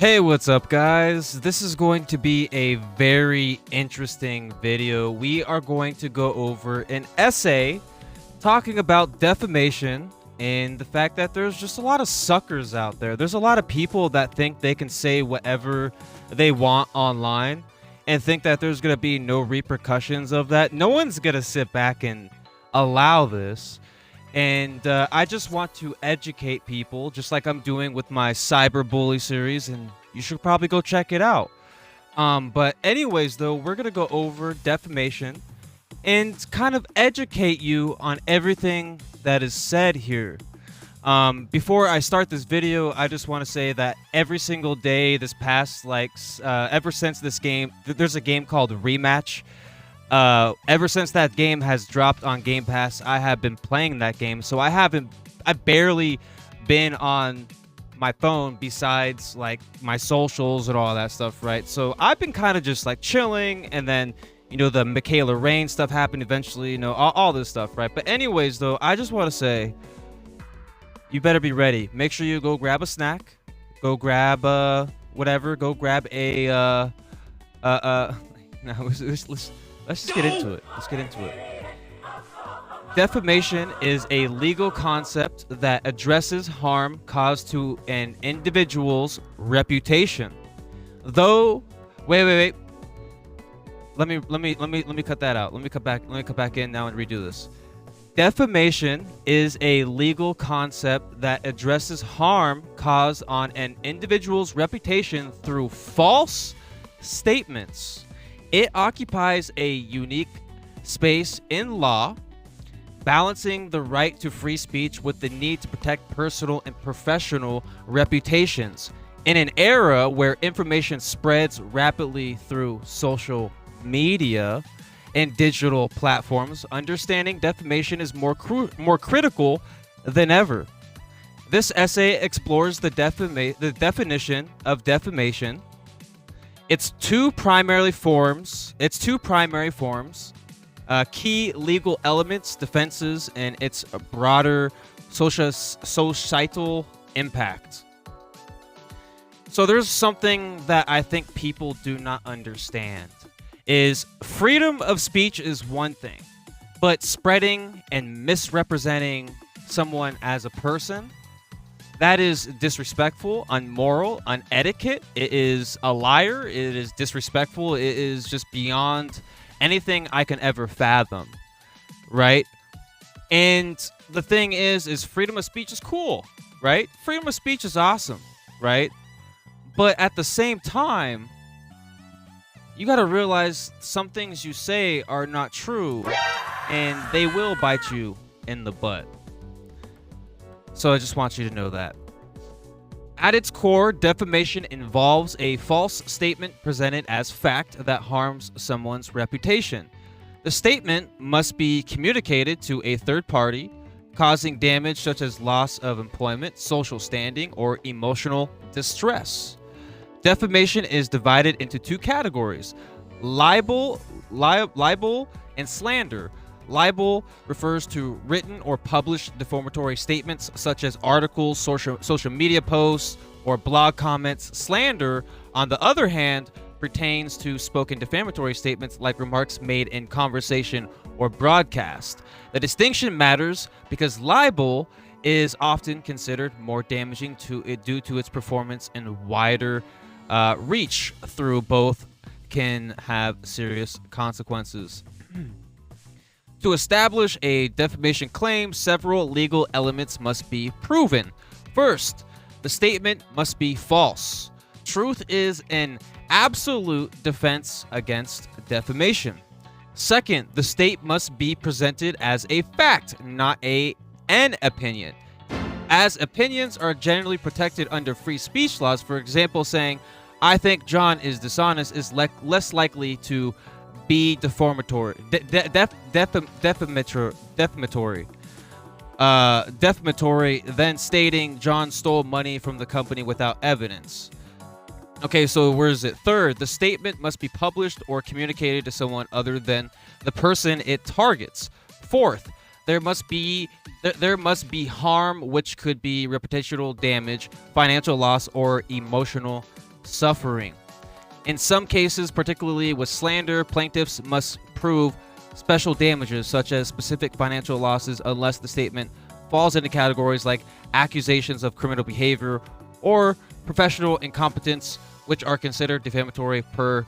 Hey, what's up, guys? This is going to be a very interesting video. We are going to go over an essay talking about defamation and the fact that there's just a lot of suckers out there. There's a lot of people that think they can say whatever they want online and think that there's going to be no repercussions of that. No one's going to sit back and allow this. And I just want to educate people, just like I'm doing with my cyberbully series, and you should probably go check it out. But anyways, though, we're going to go over defamation and kind of educate you on everything that is said here. Before I start this video, I just want to say that every single day this past, ever since this game, there's a game called Rematch. Ever since that game has dropped on Game Pass, I have been playing that game. So I've barely been on my phone besides like my socials and all that stuff, right? So I've been kind of just like chilling, and then, you know, the Michaela Rain stuff happened eventually, you know, all this stuff, right? But anyways, though, I just want to say, you better be ready. Make sure you go grab a snack, go grab whatever, go grab a no, let's just get into it. Let's get into it. Defamation is a legal concept that addresses harm caused to an individual's reputation. Though, wait. Let me cut that out. Let me cut back in now and redo this. Defamation is a legal concept that addresses harm caused on an individual's reputation through false statements. It occupies a unique space in law, balancing the right to free speech with the need to protect personal and professional reputations. In an era where information spreads rapidly through social media and digital platforms, understanding defamation is more critical than ever. This essay explores the definition of defamation, its two primary forms, key legal elements, defenses, and its broader societal impact. So there's something that I think people do not understand, is freedom of speech is one thing, but spreading and misrepresenting someone as a person, that is disrespectful, unmoral, unetiquette. It is a liar. It is disrespectful. It is just beyond anything I can ever fathom, right? And the thing is freedom of speech is cool, right? Freedom of speech is awesome, right? But at the same time, you got to realize some things you say are not true, and they will bite you in the butt. So I just want you to know that. At its core, defamation involves a false statement presented as fact that harms someone's reputation. The statement must be communicated to a third party, causing damage such as loss of employment, social standing, or emotional distress. Defamation is divided into two categories: libel and slander. Libel refers to written or published defamatory statements such as articles, social media posts, or blog comments. Slander, on the other hand, pertains to spoken defamatory statements like remarks made in conversation or broadcast. The distinction matters because libel is often considered more damaging to it due to its performance and wider reach. Through both can have serious consequences. To establish a defamation claim, several legal elements must be proven. First, the statement must be false. Truth is an absolute defense against defamation. Second, the state must be presented as a fact, not an opinion. As opinions are generally protected under free speech laws, for example, saying, "I think John is dishonest," is less likely to be defamatory. Defamatory than stating John stole money from the company without evidence. Okay, so where is it? Third, the statement must be published or communicated to someone other than the person it targets. Fourth, there must be harm, which could be reputational damage, financial loss, or emotional suffering. In some cases, particularly with slander, plaintiffs must prove special damages such as specific financial losses unless the statement falls into categories like accusations of criminal behavior or professional incompetence, which are considered defamatory per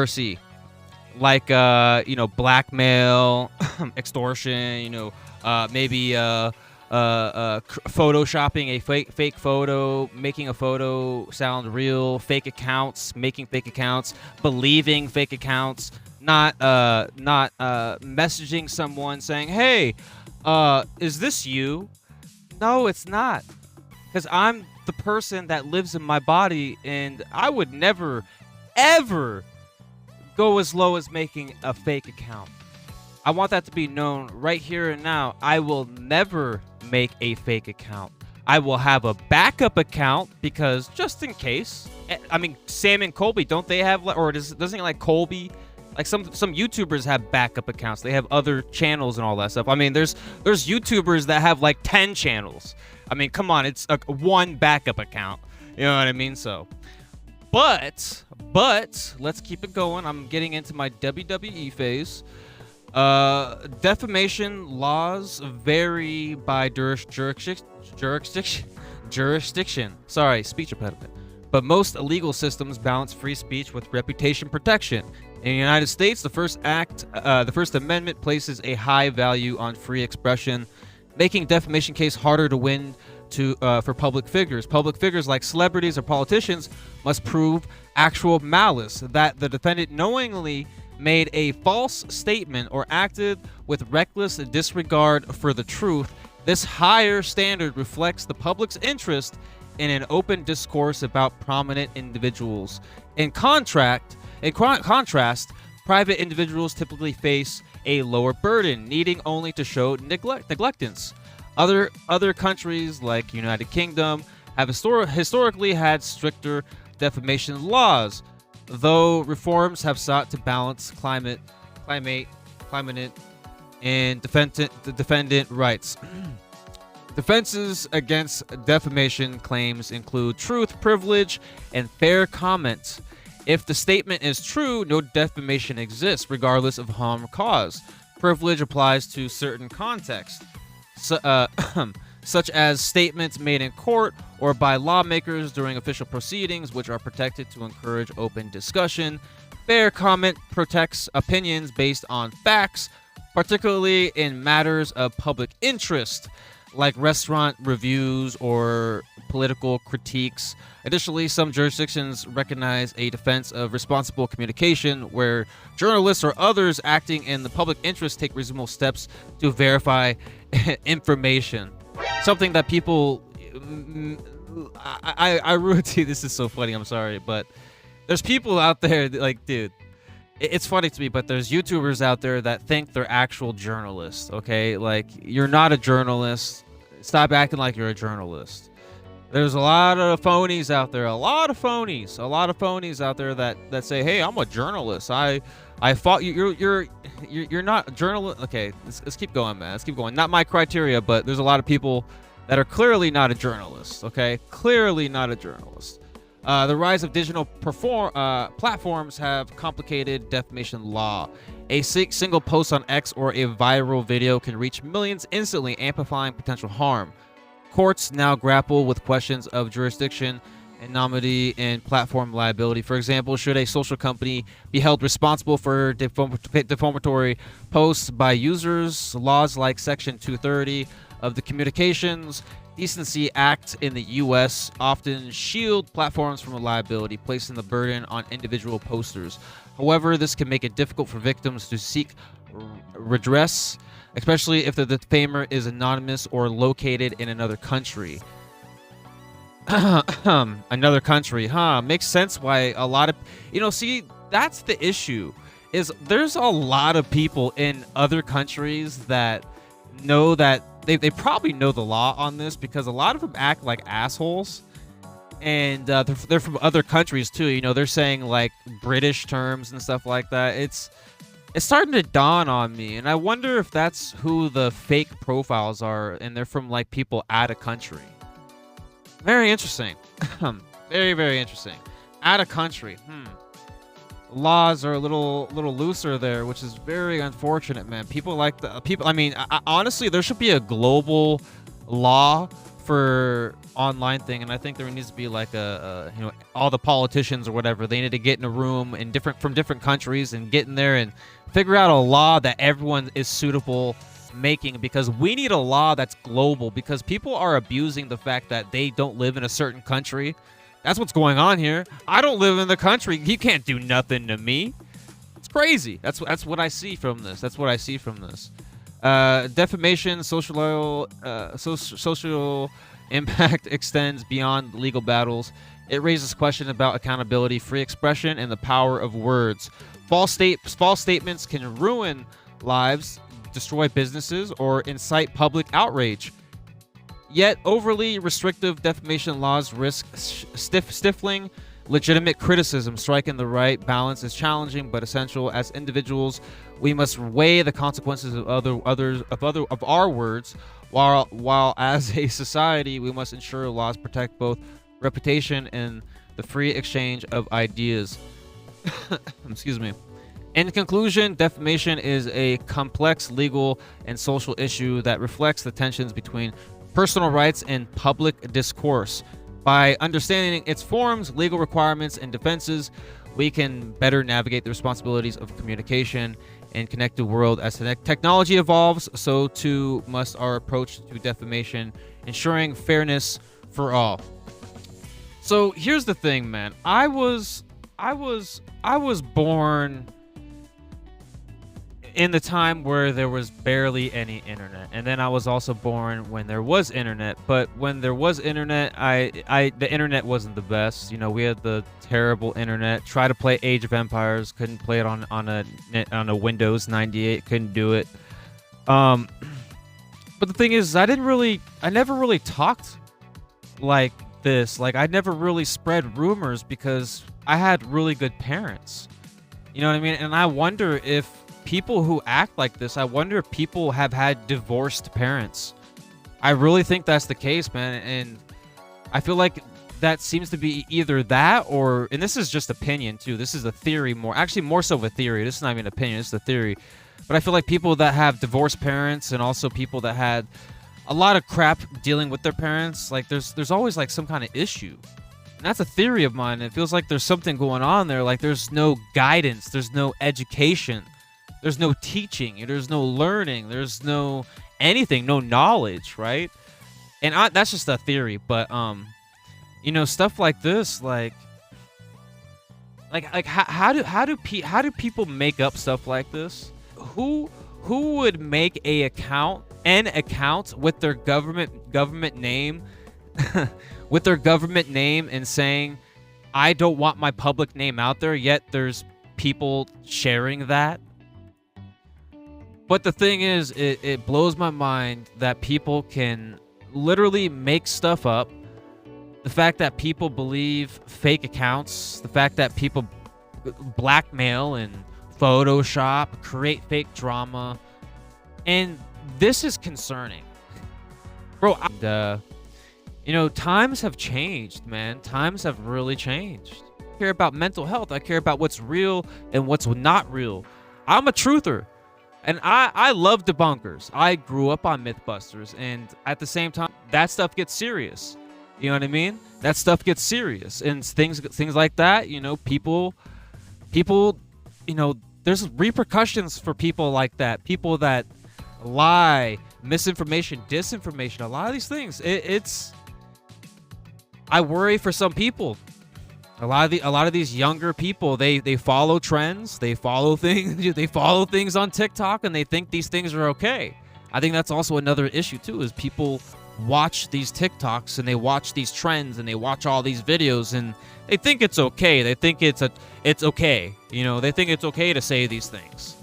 se, like blackmail, extortion, maybe photoshopping a fake photo, making a photo sound real, fake accounts, making fake accounts, believing fake accounts, not messaging someone saying, "Hey, is this you?" No, it's not, because I'm the person that lives in my body, and I would never, ever go as low as making a fake account. I want that to be known right here and now. I will never make a fake account. I will have a backup account because just in case. I mean, Sam and Colby, don't they have, or doesn't like Colby? Like some YouTubers have backup accounts. They have other channels and all that stuff. I mean, there's YouTubers that have like 10 channels. I mean, come on, it's one backup account. You know what I mean? So, but let's keep it going. I'm getting into my WWE phase. Defamation laws vary by jurisdiction. Sorry, speech impediment. But most legal systems balance free speech with reputation protection. In the United States, the First Amendment places a high value on free expression, making defamation case harder to win for public figures. Public figures like celebrities or politicians must prove actual malice, that the defendant knowingly made a false statement or acted with reckless disregard for the truth. This higher standard reflects the public's interest in an open discourse about prominent individuals. In contrast, private individuals typically face a lower burden, needing only to show negligence. Other countries like United Kingdom have historically had stricter defamation laws, though reforms have sought to balance climate and defendant rights. Defenses against defamation claims include truth, privilege, and fair comment. If the statement is true, no defamation exists, regardless of harm caused. Privilege applies to certain contexts, such as statements made in court or by lawmakers during official proceedings, which are protected to encourage open discussion. Fair comment protects opinions based on facts, particularly in matters of public interest, like restaurant reviews or political critiques. Additionally, some jurisdictions recognize a defense of responsible communication, where journalists or others acting in the public interest take reasonable steps to verify information. Something that people, I really, this is so funny, I'm sorry, but there's people out there that, like, dude, it's funny to me, but there's YouTubers out there that think they're actual journalists, okay? Like, you're not a journalist. Stop acting like you're a journalist. There's a lot of phonies out there, a lot of phonies out there that say, hey, I'm a journalist. I fought you. You're not a journalist. Okay, let's keep going, man. Let's keep going. Not my criteria, but there's a lot of people that are clearly not a journalist, okay? Clearly not a journalist. The rise of digital platforms have complicated defamation law. A single post on X or a viral video can reach millions instantly, amplifying potential harm. Courts now grapple with questions of jurisdiction, anonymity, and platform liability. For example, should a social company be held responsible for defamatory posts by users? Laws like Section 230 of the Communications Decency Act in the U.S. often shield platforms from liability, placing the burden on individual posters. However, this can make it difficult for victims to seek redress, especially if the defamer is anonymous or located in another country. Another country, makes sense why a lot of, see, that's the issue, is there's a lot of people in other countries that know that they probably know the law on this, because a lot of them act like assholes, and they're from other countries too. They're saying like British terms and stuff like that. It's starting to dawn on me, and I wonder if that's who the fake profiles are, and they're from like people out of country. Very interesting. Very, very interesting. Out of country. Laws are a little looser there, which is very unfortunate, man. People like the people. I mean, honestly, there should be a global law for online thing, and I think there needs to be like all the politicians or whatever. They need to get in a room and from different countries and get in there and figure out a law that everyone is suitable making, because we need a law that's global, because people are abusing the fact that they don't live in a certain country. That's what's going on here. I don't live in the country. You can't do nothing to me. It's crazy. That's what I see from this. That's what I see from this. Defamation, social impact extends beyond legal battles. It raises questions about accountability, free expression, and the power of words. False statements can ruin lives, destroy businesses, or incite public outrage. Yet, overly restrictive defamation laws risk stifling legitimate criticism. Striking the right balance is challenging but essential. As individuals, we must weigh the consequences of our words, while as a society, we must ensure laws protect both reputation and the free exchange of ideas. Excuse me. In conclusion, defamation is a complex legal and social issue that reflects the tensions between personal rights and public discourse. By understanding its forms, legal requirements, and defenses, we can better navigate the responsibilities of communication and connected world. As technology evolves, so too must our approach to defamation, ensuring fairness for all. So here's the thing, man. I was born in the time where there was barely any internet, and then I was also born when there was internet. But when there was internet, the internet wasn't the best. You know, we had the terrible internet. Try to play Age of Empires, couldn't play it on a Windows 98, couldn't do it. But the thing is, I never really talked like this. Like, I never really spread rumors because I had really good parents. You know what I mean? And I wonder if people who act like this, I wonder if people have had divorced parents. I really think that's the case, man. And I feel like that seems to be either that or, and this is just opinion too. This is a theory more so of a theory. This is not even an opinion, it's a theory. But I feel like people that have divorced parents and also people that had a lot of crap dealing with their parents, like there's always like some kind of issue. And that's a theory of mine. It feels like there's something going on there. Like there's no guidance, there's no education. There's no teaching, there's no learning, there's no anything, no knowledge, right? And that's just a theory, but you know, stuff like this, like how do people make up stuff like this? Who would make an account with their government name, with their government name and saying, I don't want my public name out there, yet there's people sharing that? But the thing is, it blows my mind that people can literally make stuff up. The fact that people believe fake accounts, the fact that people blackmail and Photoshop, create fake drama. And this is concerning. Bro, you know, times have changed, man. Times have really changed. I care about mental health. I care about what's real and what's not real. I'm a truther. And I love debunkers. I grew up on Mythbusters, and at the same time, that stuff gets serious. You know what I mean? That stuff gets serious, and things like that. You know, people. You know, there's repercussions for people like that. People that lie, misinformation, disinformation. A lot of these things. It's. I worry for some people. A lot of these younger people, they follow trends, they follow things on TikTok, and they think these things are okay. I think that's also another issue too, is people watch these TikToks and they watch these trends and they watch all these videos and they think it's okay. They think it's okay. You know, they think it's okay to say these things.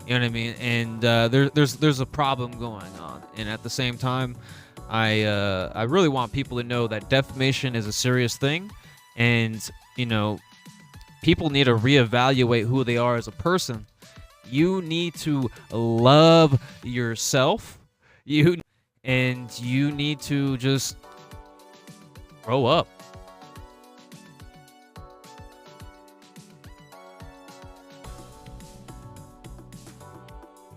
You know what I mean? And there's a problem going on. And at the same time, I really want people to know that defamation is a serious thing. And, you know, people need to reevaluate who they are as a person. You need to love yourself. You need to just grow up.